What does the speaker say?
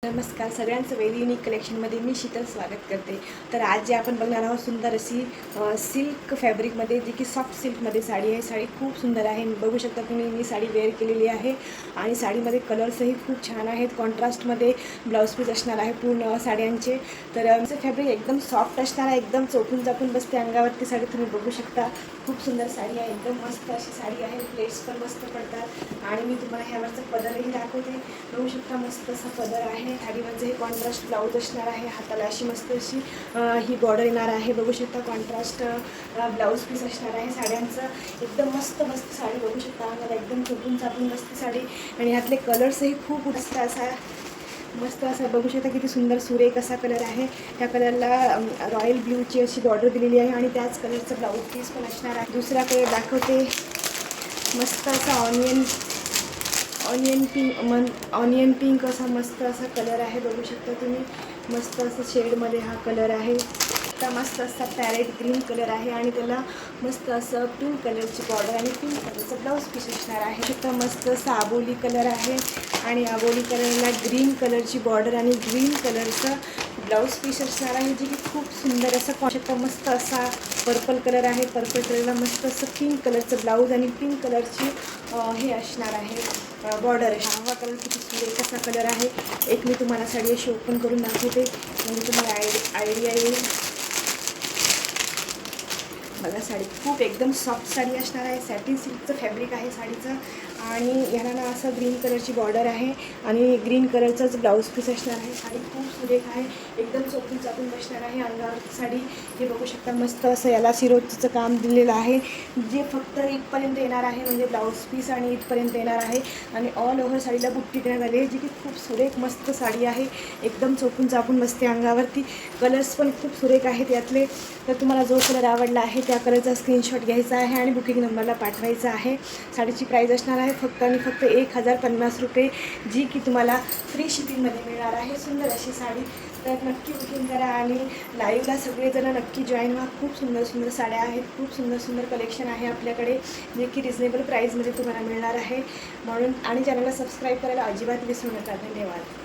नमस्कार सगळ्यांचं वेल युनिक कलेक्शनमध्ये मी शीतल स्वागत करते। तर आज जे आपण बघणार आहोत सुंदर अशी सिल्क फॅब्रिकमध्ये जी की सॉफ्ट सिल्कमध्ये साडी आहे। साडी खूप सुंदर आहे, बघू शकता तुम्ही। मी साडी वेअर केलेली आहे आणि साडीमध्ये कलर्सही खूप छान आहेत। कॉन्ट्रास्टमध्ये ब्लाऊज पीस असणार आहे पूर्ण साड्यांचे। तर आमचं फॅब्रिक एकदम सॉफ्ट असणार आहे, एकदम चोपून चापून बसते अंगावरती साडी। तुम्ही बघू शकता खूप सुंदर साडी आहे, एकदम मस्त अशी साडी आहे। प्लेट्स पण मस्त पडतात आणि मी तुम्हाला ह्यावरचं पदरही दाखवते। बघू शकता मस्त असा पदर आहे। साडीवरचं हे कॉन्ट्रास्ट ब्लाऊज असणार आहे। हाताला अशी मस्त अशी ही बॉर्डर येणार आहे। बघू शकता कॉन्ट्रास्ट ब्लाऊज पीस असणार आहे साड्यांचं। एकदम मस्त मस्त साडी बघू शकता, अंगाला एकदम चोपून चापून बसते साडी। आणि ह्यातले कलर्सही खूप मस्त असा बघू शकता किती सुंदर सुरेख असा कलर आहे। त्या कलरला रॉयल ब्ल्यूची अशी बॉर्डर दिलेली आहे आणि त्याच कलरचं ब्लाऊज पीस पण असणार आहे। दुसरा कलर दाखवते, मस्त असा ऑनियन पिंक असा मस्त असा कलर आहे। बघू शकता तुम्ही, मस्त असं शेडमध्ये हा कलर आहे। आता मस्त असा पॅरेट ग्रीन कलर आहे आणि त्याला मस्त असं पिंक कलरची बॉर्डर आणि पिंक कलरचं ब्लाऊज पीस असणार आहे। आता मस्त असा आबोली कलर आहे आणि आबोली कलरला ग्रीन कलरची बॉर्डर आणि ग्रीन कलरचं ब्लाऊज पीस असणार आहे, जे की खूप सुंदर असं कॉन्सेप्ट। मस्त असा पर्पल कलर आहे, पर्पल कलरला मस्त असं पिंक कलरचं ब्लाऊज आणि पिंक कलरची हे असणार आहे बॉर्डर। हा कलर किती सुरेख असा कलर आहे। एक मी तुम्हाला साडी अशी ओपन करून दाखवते म्हणजे तुम्हाला आयडिया येईल। बघा साडी खूप एकदम सॉफ्ट साडी असणार आहे। सॅटिन सिल्कचं फॅब्रिक आहे साडीचं आणि ह्याला ना असं ग्रीन कलरची बॉर्डर आहे आणि ग्रीन कलरचाच ब्लाऊज पीस असणार आहे। साडी खूप सुरेख आहे, एकदम चोपून चापून बसणार आहे अंगावरची साडी। हे बघू शकता मस्त असं याला सिरोजीचं काम दिलेलं आहे, जे फक्त इथपर्यंत येणार आहे, म्हणजे ब्लाऊज पीस आणि इथपर्यंत येणार आहे। आणि ऑल ओव्हर साडीला बुट्टी देण्यात आली आहे, जी की खूप सुरेख मस्त साडी आहे। एकदम चोपून चापून बसते अंगावरती। कलर्स पण खूप सुरेख आहेत यातले। तर तुम्हाला जो कलर आवडला आहे त्या कलरचा स्क्रीनशॉट घ्यायचा आहे आणि बुकिंग नंबरला पाठवायचा आहे। साडीची प्राईस असणार आहे फक्त आणि फक्त 1050 रुपये, जी की तुम्हाला फ्री शिपिंगमध्ये मिळणार आहे। सुंदर अशी साडी, तर नक्की बुकिंग करा आणि लाईव्हला सगळेजण नक्की जॉईन व्हा। खूप सुंदर सुंदर साड्या आहेत, खूप सुंदर सुंदर कलेक्शन आहे आपल्याकडे, जे की रिजनेबल प्राईजमध्ये तुम्हाला मिळणार आहे। म्हणून आणि चॅनलला सबस्क्राईब करायला अजिबात विसरू नका। धन्यवाद।